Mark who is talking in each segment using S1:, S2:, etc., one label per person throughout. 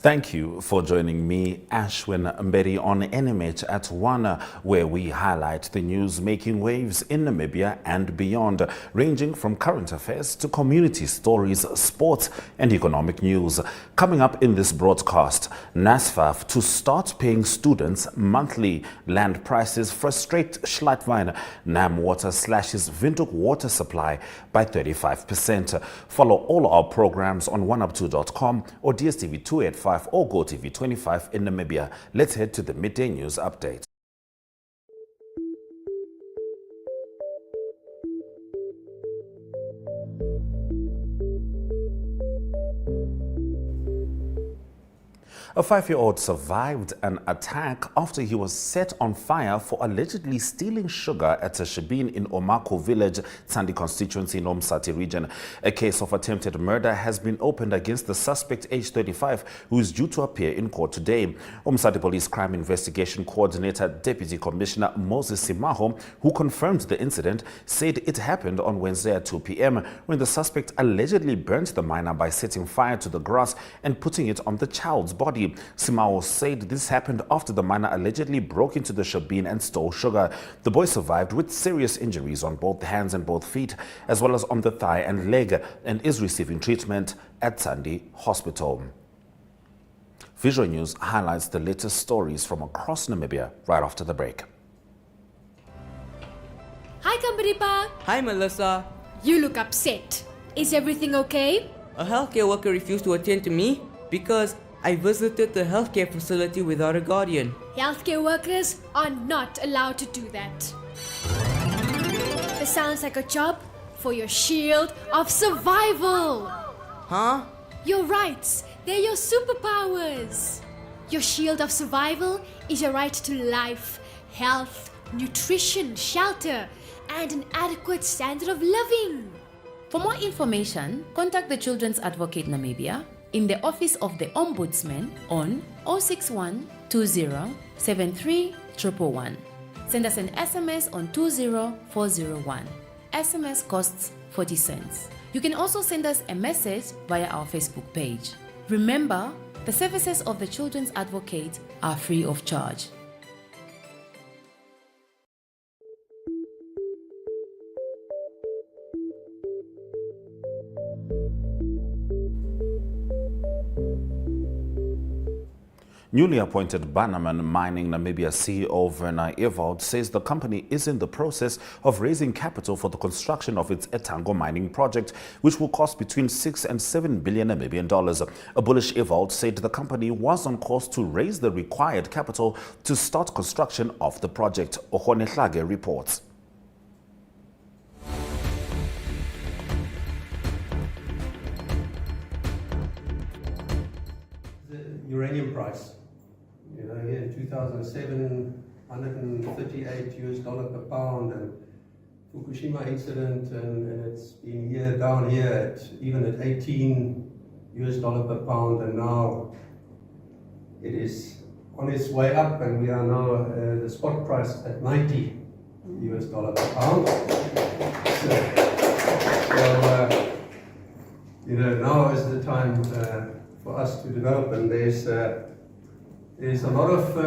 S1: Thank you for joining me, Ashwin Mberi, on NMH at 1, where we highlight the news making waves in Namibia and beyond, ranging from current affairs to community stories, sports and economic news. Coming up in this broadcast, NSFAF to start paying students monthly, land prices frustrate Schlettwein, NamWater slashes Windhoek water supply by 35%. Follow all our programs on oneup2.com or DSTV 285 or GoTV 25 in Namibia. Let's head to the midday news update. A 5-year-old survived an attack after he was set on fire for allegedly stealing sugar at a shebeen in Omako village, Tsandi constituency in Umsati region. A case of attempted murder has been opened against the suspect, aged 35, who is due to appear in court today. Umsati Police Crime Investigation Coordinator Deputy Commissioner Moses Simaho, who confirmed the incident, said it happened on Wednesday at 2 p.m. when the suspect allegedly burnt the minor by setting fire to the grass and putting it on the child's body. Simao said this happened after the minor allegedly broke into the shebeen and stole sugar. The boy survived with serious injuries on both hands and both feet, as well as on the thigh and leg, and is receiving treatment at Tsandi Hospital. Visual News highlights the latest stories from across Namibia right after the break.
S2: Hi, Kambaripa.
S3: Hi, Melissa.
S2: You look upset. Is everything okay?
S3: A healthcare worker refused to attend to me because I visited the healthcare facility without a guardian.
S2: Healthcare workers are not allowed to do that. This sounds like a job for your shield of survival.
S3: Huh?
S2: Your rights, they're your superpowers. Your shield of survival is your right to life, health, nutrition, shelter, and an adequate standard of living.
S4: For more information, contact the Children's Advocate Namibia in the Office of the Ombudsman on 061 20 73 111. Send us an SMS on 20401. SMS costs 40 cents. You can also send us a message via our Facebook page. Remember, the services of the Children's Advocate are free of charge.
S1: Newly appointed Bannerman Mining Namibia CEO Werner Ewald says the company is in the process of raising capital for the construction of its Etango mining project, which will cost between 6 and 7 billion Namibian dollars. A bullish Ewald said the company was on course to raise the required capital to start construction of the project. Ohonehlage reports.
S5: The uranium price. You know, here in 2007, $138 per pound, and Fukushima incident, and it's been here down here at even at $18 per pound, and now it is on its way up, and we are now the spot price at $90 per pound. So you know, now is the time for us to develop, and there's a lot of,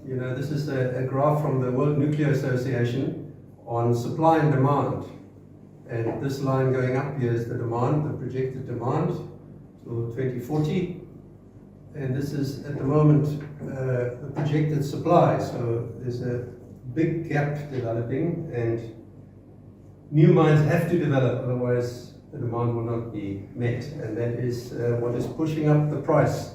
S5: you know, this is a graph from the World Nuclear Association on supply and demand. And this line going up here is the demand, the projected demand till 2040. And this is at the moment the projected supply. So there's a big gap developing, and new mines have to develop, otherwise the demand will not be met. And that is what is pushing up the price.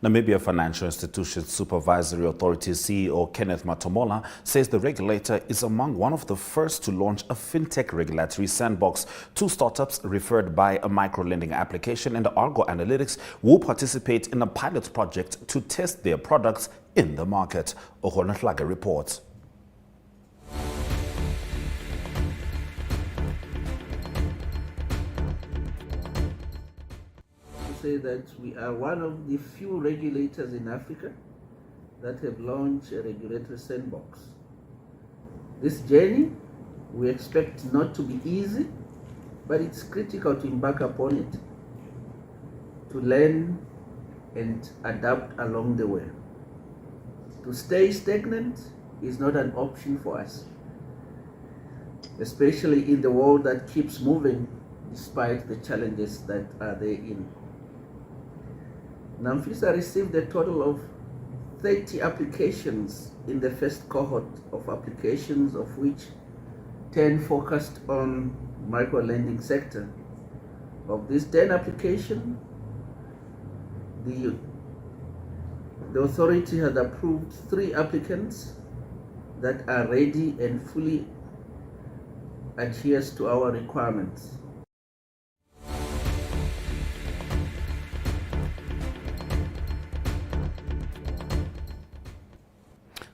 S1: Namibia Financial Institutions Supervisory Authority CEO Kenneth Matomola says the regulator is among one of the first to launch a fintech regulatory sandbox. 2 startups referred by a micro-lending application and Argo Analytics will participate in a pilot project to test their products in the market. Ohonehlage reports.
S6: Say that we are one of the few regulators in Africa that have launched a regulatory sandbox. This journey we expect not to be easy, but it's critical to embark upon it, to learn and adapt along the way. To stay stagnant is not an option for us, especially in the world that keeps moving despite the challenges that are therein. NAMFISA received a total of 30 applications in the first cohort of applications, of which 10 focused on micro-lending sector. Of these 10 applications, the authority has approved 3 applicants that are ready and fully adheres to our requirements.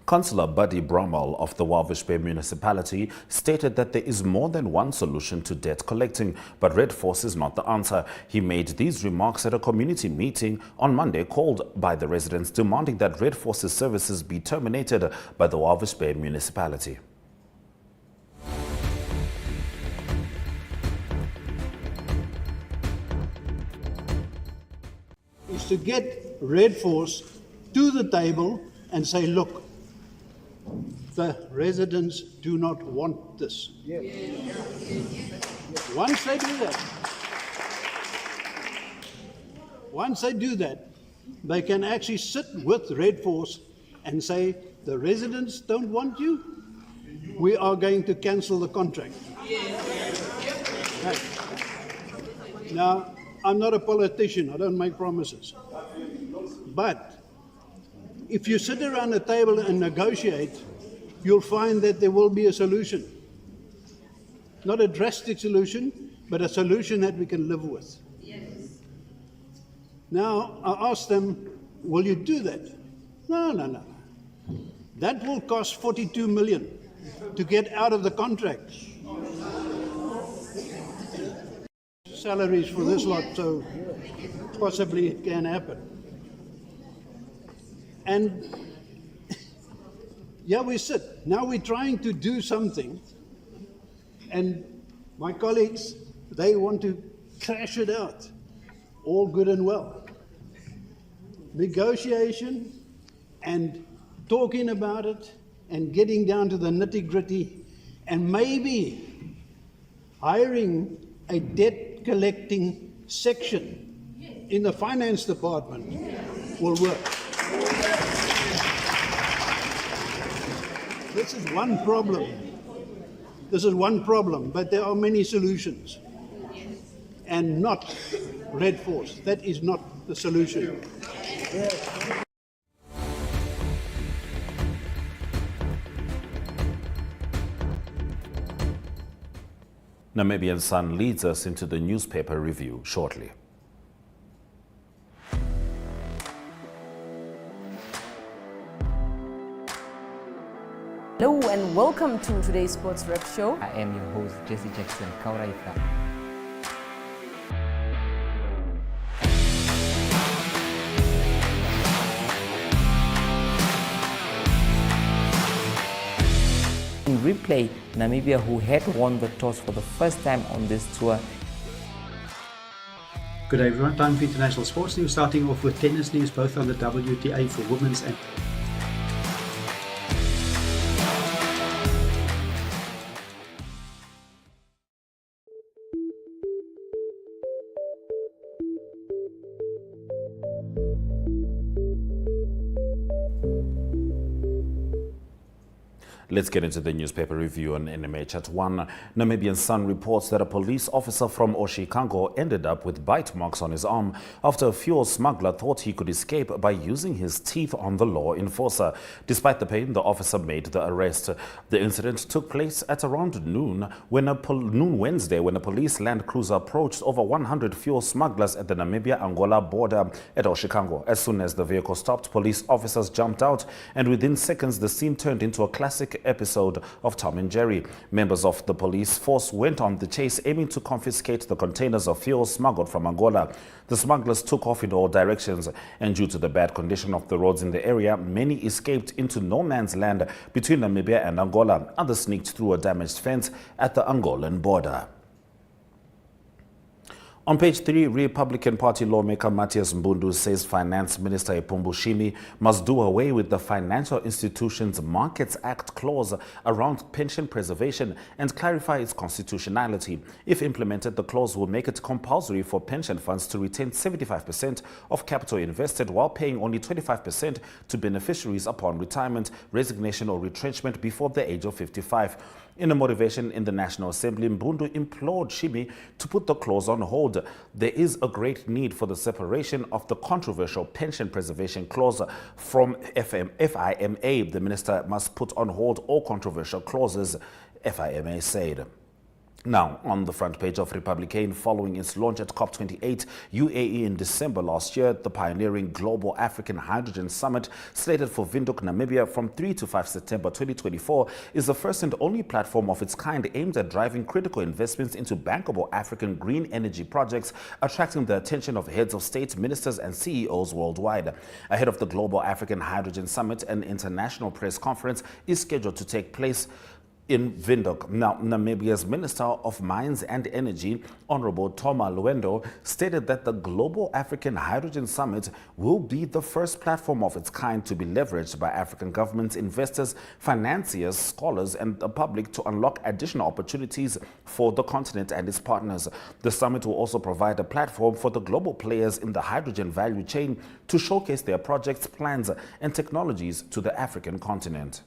S1: Councillor Buddy Brummel of the Walvis Bay municipality stated that there is more than one solution to debt collecting, but Red Force is not the answer. He made these remarks at a community meeting on Monday called by the residents demanding that Red Force's services be terminated by the Walvis Bay municipality.
S7: Is to get Red Force to the table and say, look, the residents do not want this. Once they do that, they can actually sit with Red Force and say, the residents don't want you, we are going to cancel the contract. Right. Now, I'm not a politician, I don't make promises. But if you sit around a table and negotiate, you'll find that there will be a solution. Not a drastic solution, but a solution that we can live with. Yes. Now, I asked them, will you do that? No. That will cost 42 million to get out of the contract. Salaries for this lot, so possibly it can happen. And yeah, we sit. Now we're trying to do something, and my colleagues, they want to crash it out. All good and well. Negotiation and talking about it and getting down to the nitty-gritty and maybe hiring a debt collecting section in the finance department will work. This is one problem, but there are many solutions. And not Red Force. That is not the solution.
S1: Namibian Sun leads us into the newspaper review shortly.
S8: Hello and welcome to today's Sports Rep Show.
S9: I am your host, Jesse Jackson Kauraifa. In replay, Namibia, who had won the toss for the first time on this tour.
S10: Good day everyone, time for international sports news, starting off with tennis news, both on the WTA for women's and
S1: Let's get into the newspaper review on NMH at 1. Namibian Sun reports that a police officer from Oshikango ended up with bite marks on his arm after a fuel smuggler thought he could escape by using his teeth on the law enforcer. Despite the pain, the officer made the arrest. The incident took place at around noon Wednesday when a police land cruiser approached over 100 fuel smugglers at the Namibia-Angola border at Oshikango. As soon as the vehicle stopped, police officers jumped out, and within seconds the scene turned into a classic episode of Tom and Jerry. Members of the police force went on the chase, aiming to confiscate the containers of fuel smuggled from Angola. The smugglers took off in all directions, and due to the bad condition of the roads in the area, many escaped into no man's land between Namibia and Angola. Others sneaked through a damaged fence at the Angolan border. On page 3, Republican Party lawmaker Matthias Mbundu says Finance Minister Ipumbu Shimi must do away with the Financial Institutions Markets Act clause around pension preservation and clarify its constitutionality. If implemented, the clause will make it compulsory for pension funds to retain 75% of capital invested while paying only 25% to beneficiaries upon retirement, resignation or retrenchment before the age of 55. In a motivation in the National Assembly, Mbundu implored Shimi to put the clause on hold. There is a great need for the separation of the controversial pension preservation clause from FIMA. The minister must put on hold all controversial clauses, FIMA said. Now, on the front page of Republican, following its launch at COP28 UAE in December last year, the pioneering Global African Hydrogen Summit, slated for Windhoek, Namibia from 3 to 5 September 2024, is the first and only platform of its kind aimed at driving critical investments into bankable African green energy projects, attracting the attention of heads of state, ministers and CEOs worldwide. Ahead of the Global African Hydrogen Summit, an international press conference is scheduled to take place in Windhoek. Now, Namibia's Minister of Mines and Energy, Honorable Toma Luendo, stated that the Global African Hydrogen Summit will be the first platform of its kind to be leveraged by African governments, investors, financiers, scholars, and the public to unlock additional opportunities for the continent and its partners. The summit will also provide a platform for the global players in the hydrogen value chain to showcase their projects, plans, and technologies to the African continent.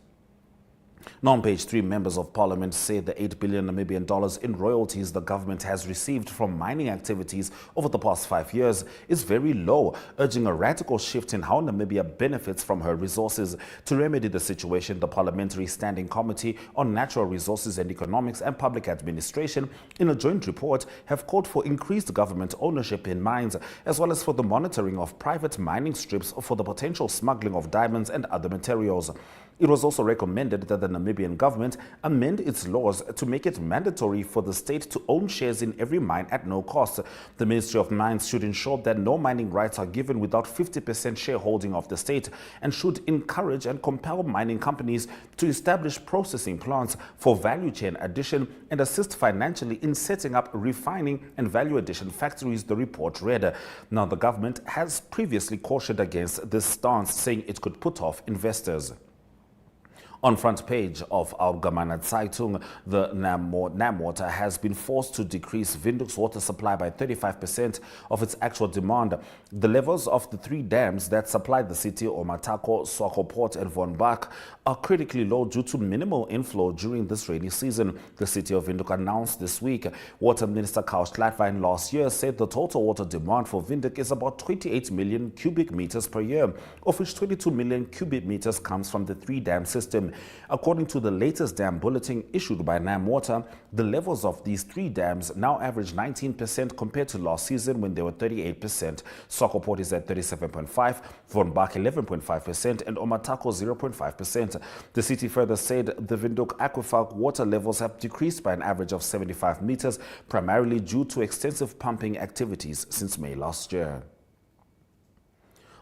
S1: Now on page 3, members of parliament say the $8 billion Namibian in royalties the government has received from mining activities over the past 5 years is very low, urging a radical shift in how Namibia benefits from her resources. To remedy the situation, the Parliamentary Standing Committee on Natural Resources and Economics and Public Administration, in a joint report, have called for increased government ownership in mines, as well as for the monitoring of private mining strips for the potential smuggling of diamonds and other materials. It was also recommended that the Namibian government amend its laws to make it mandatory for the state to own shares in every mine at no cost. The Ministry of Mines should ensure that no mining rights are given without 50% shareholding of the state, and should encourage and compel mining companies to establish processing plants for value chain addition and assist financially in setting up refining and value addition factories, the report read. Now, the government has previously cautioned against this stance, saying it could put off investors. On front page of Allgemeine Zeitung, the NamWater has been forced to decrease Windhoek's water supply by 35% of its actual demand. The levels of the 3 dams that supply the city, Omatako, Swakopmund and Von Bach, are critically low due to minimal inflow during this rainy season. The city of Windhoek announced this week. Water Minister Schlettwein last year said the total water demand for Windhoek is about 28 million cubic meters per year, of which 22 million cubic meters comes from the 3-dam system. According to the latest dam bulletin issued by NamWater, the levels of these 3 dams now average 19% compared to last season when they were 38%. Swakopmund is at 37.5%, Von Bach 11.5%, and Omatako 0.5%. The city further said the Windhoek aquifer water levels have decreased by an average of 75 meters, primarily due to extensive pumping activities since May last year.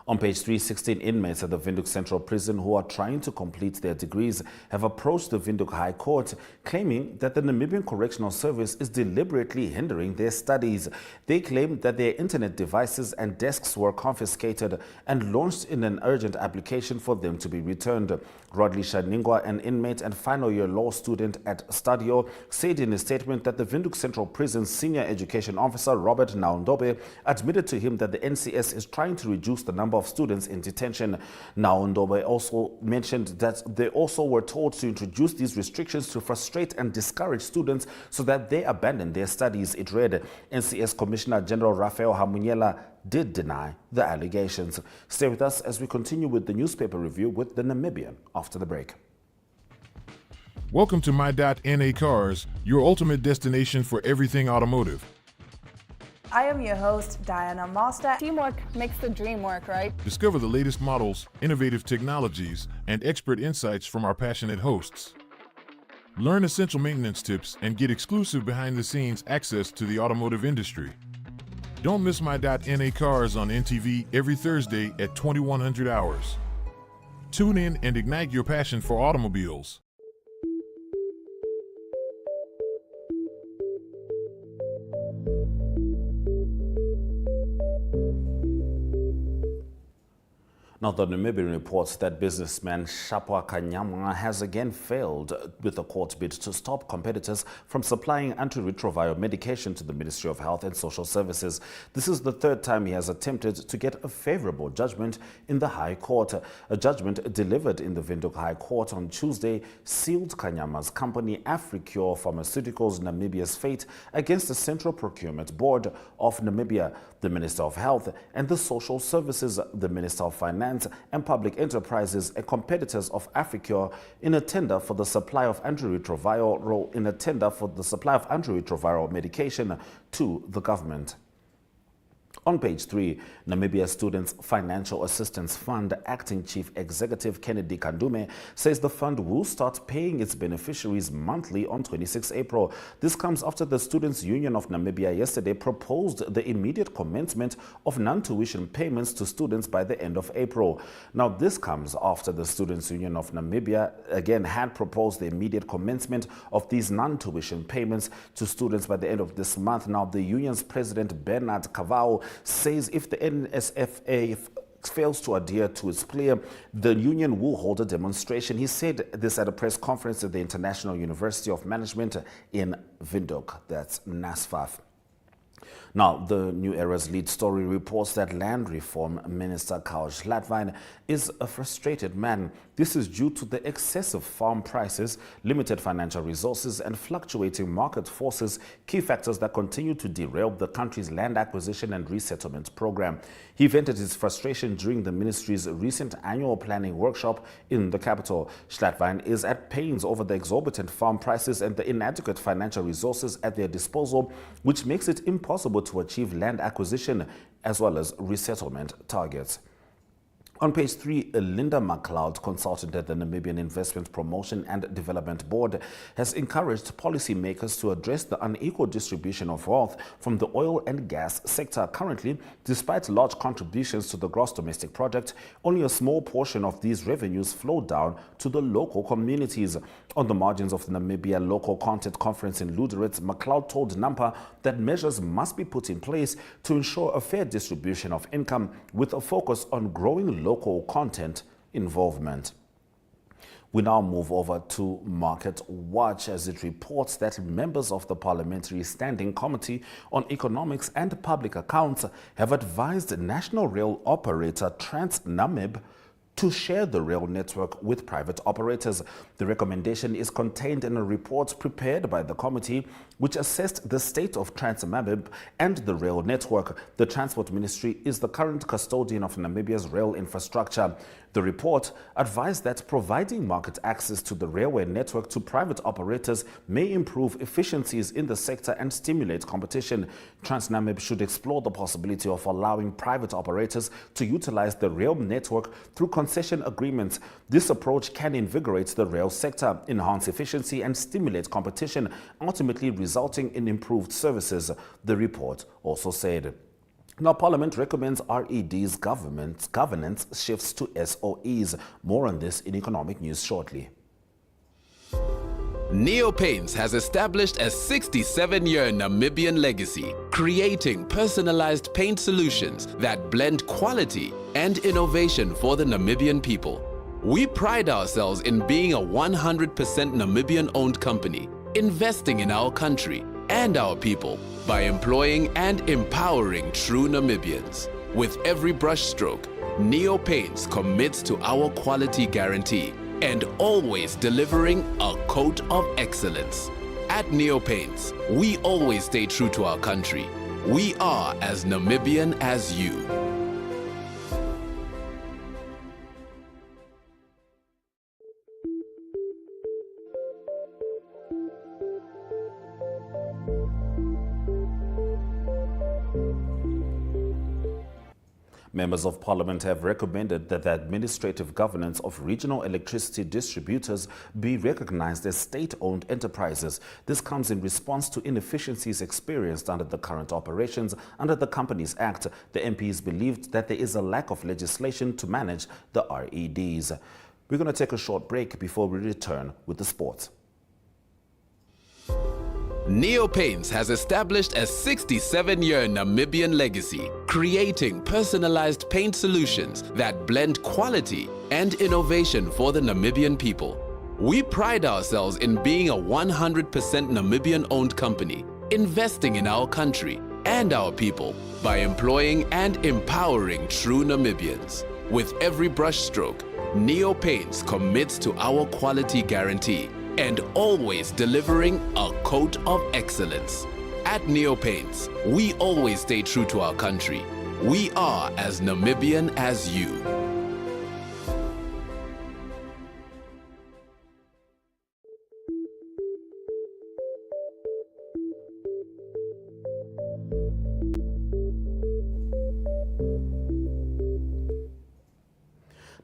S1: On page 3, 16 inmates at the Windhoek Central Prison who are trying to complete their degrees have approached the Windhoek High Court, claiming that the Namibian Correctional Service is deliberately hindering their studies. They claim that their internet devices and desks were confiscated and launched in an urgent application for them to be returned. Rodley Shaningwa, an inmate and final-year law student at Stadio, said in a statement that the Windhoek Central Prison's senior education officer, Robert Naundobe, admitted to him that the NCS is trying to reduce the number of students in detention. Naundobe also mentioned that they also were told to introduce these restrictions to frustrate and discourage students so that they abandon their studies. It read, NCS Commissioner General Rafael Hamunyela did deny the allegations. Stay with us as we continue with the newspaper review with the Namibian after the break.
S11: Welcome to My.NA Cars, your ultimate destination for everything automotive.
S12: I am your host, Diana Master. Teamwork makes the dream work, right?
S11: Discover the latest models, innovative technologies, and expert insights from our passionate hosts. Learn essential maintenance tips and get exclusive behind-the-scenes access to the automotive industry. Don't miss my .NA Cars on NTV every Thursday at 2100 hours. Tune in and ignite your passion for automobiles.
S1: Now, the Namibian reports that businessman Shapwa Kanyama has again failed with a court bid to stop competitors from supplying antiretroviral medication to the Ministry of Health and Social Services. This is the third time he has attempted to get a favorable judgment in the High Court. A judgment delivered in the Windhoek High Court on Tuesday sealed Kanyama's company Africure Pharmaceuticals Namibia's fate against the Central Procurement Board of Namibia, the Minister of Health and the Social Services, the Minister of Finance and Public Enterprises and competitors of Africure in a tender for the supply of antiretroviral medication to the government. On page 3, Namibia Students Financial Assistance Fund Acting Chief Executive Kennedy Kandume says the fund will start paying its beneficiaries monthly on 26 April. This comes after the Students' Union of Namibia yesterday proposed the immediate commencement of non-tuition payments to students by the end of April. Now, this comes after the Students' Union of Namibia again had proposed the immediate commencement of these non-tuition payments to students by the end of this month. Now, the union's president, Bernard Kavau, says if the NSFAF fails to adhere to its plea, the union will hold a demonstration. He said this at a press conference at the International University of Management in Windhoek, that's NSFAF. Now, the New Era's lead story reports that Land Reform Minister Schlettwein is a frustrated man. This is due to the excessive farm prices, limited financial resources, and fluctuating market forces, key factors that continue to derail the country's land acquisition and resettlement program. He vented his frustration during the ministry's recent annual planning workshop in the capital. Schlettwein is at pains over the exorbitant farm prices and the inadequate financial resources at their disposal, which makes it impossible to achieve land acquisition as well as resettlement targets. On page 3, Linda MacLeod, consultant at the Namibian Investment Promotion and Development Board, has encouraged policymakers to address the unequal distribution of wealth from the oil and gas sector. Currently, despite large contributions to the gross domestic product, only a small portion of these revenues flow down to the local communities. On the margins of the Namibia Local Content Conference in Luderitz, MacLeod told NAMPA that measures must be put in place to ensure a fair distribution of income with a focus on growing local content involvement. We now move over to Market Watch as it reports that members of the Parliamentary Standing Committee on Economics and Public Accounts have advised national rail operator TransNamib to share the rail network with private operators. The recommendation is contained in a report prepared by the committee, which assessed the state of TransNamib and the rail network. The Transport Ministry is the current custodian of Namibia's rail infrastructure. The report advised that providing market access to the railway network to private operators may improve efficiencies in the sector and stimulate competition. TransNamib should explore the possibility of allowing private operators to utilize the rail network through concession agreements. This approach can invigorate the rail sector, enhance efficiency, and stimulate competition, ultimately resulting in improved services, the report also said. Now, Parliament recommends RED's governance shifts to SOEs. More on this in economic news shortly.
S13: Neo Paints has established a 67-year Namibian legacy, creating personalized paint solutions that blend quality and innovation for the Namibian people. We pride ourselves in being a 100% Namibian-owned company, investing in our country and our people by employing and empowering true Namibians. With every brushstroke, Neo Paints commits to our quality guarantee and always delivering a coat of excellence. At Neo Paints, we always stay true to our country. We are as Namibian as you.
S1: Members of Parliament have recommended that the administrative governance of regional electricity distributors be recognized as state-owned enterprises. This comes in response to inefficiencies experienced under the current operations under the Companies Act. The MPs believed that there is a lack of legislation to manage the REDs. We're going to take a short break before we return with the sports.
S13: Neo Paints has established a 67-year Namibian legacy, creating personalized paint solutions that blend quality and innovation for the Namibian people. We pride ourselves in being a 100% Namibian-owned company, investing in our country and our people by employing and empowering true Namibians. With every brushstroke, Neo Paints commits to our quality guarantee and always delivering a coat of excellence. At Neo Paints, we always stay true to our country. We are as Namibian as you.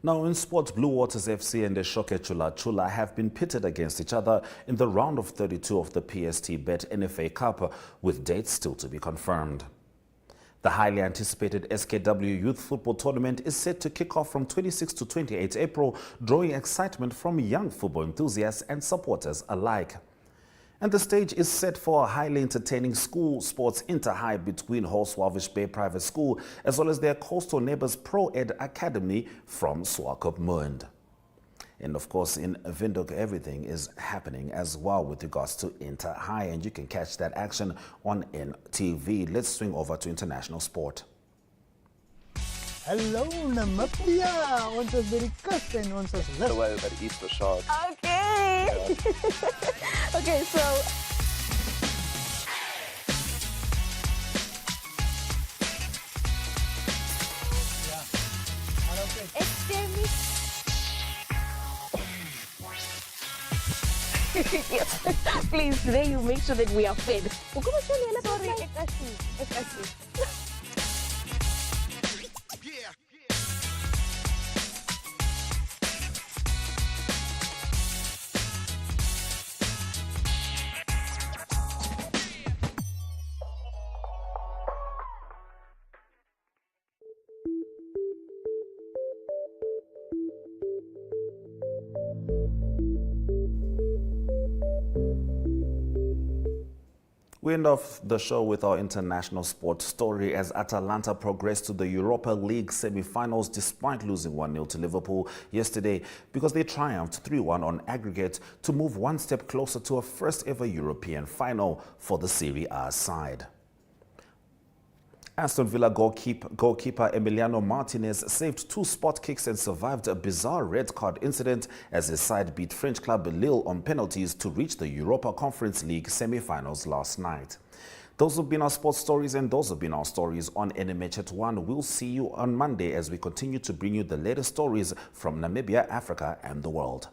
S1: Now in sports, Blue Waters FC and the Shoke Chula Chula have been pitted against each other in the round of 32 of the PST Bet NFA Cup, with dates still to be confirmed. The highly anticipated SKW Youth Football Tournament is set to kick off from 26 to 28 April, drawing excitement from young football enthusiasts and supporters alike. And the stage is set for a highly entertaining school sports inter-high between Holswavish Bay Private School as well as their coastal neighbors Pro-Ed Academy from Swakopmund. And of course in Windhoek everything is happening as well with regards to inter-high, and you can catch that action on NTV. Let's swing over to international sport.
S14: Hallo Namibia, ons is by die kus en ons is lus.
S15: By die Easter shot.
S14: Okay. Okay, so yes, please, today you make sure that we are fed. Sorry, ek as nie.
S1: We end off the show with our international sports story as Atalanta progressed to the Europa League semi-finals despite losing 1-0 to Liverpool yesterday, because they triumphed 3-1 on aggregate to move one step closer to a first ever European final for the Serie A side. Aston Villa goalkeeper Emiliano Martinez saved 2 spot kicks and survived a bizarre red card incident as his side beat French club Lille on penalties to reach the Europa Conference League semi-finals last night. Those have been our sports stories, and those have been our stories on NMH at 1. We'll see you on Monday as we continue to bring you the latest stories from Namibia, Africa and the world.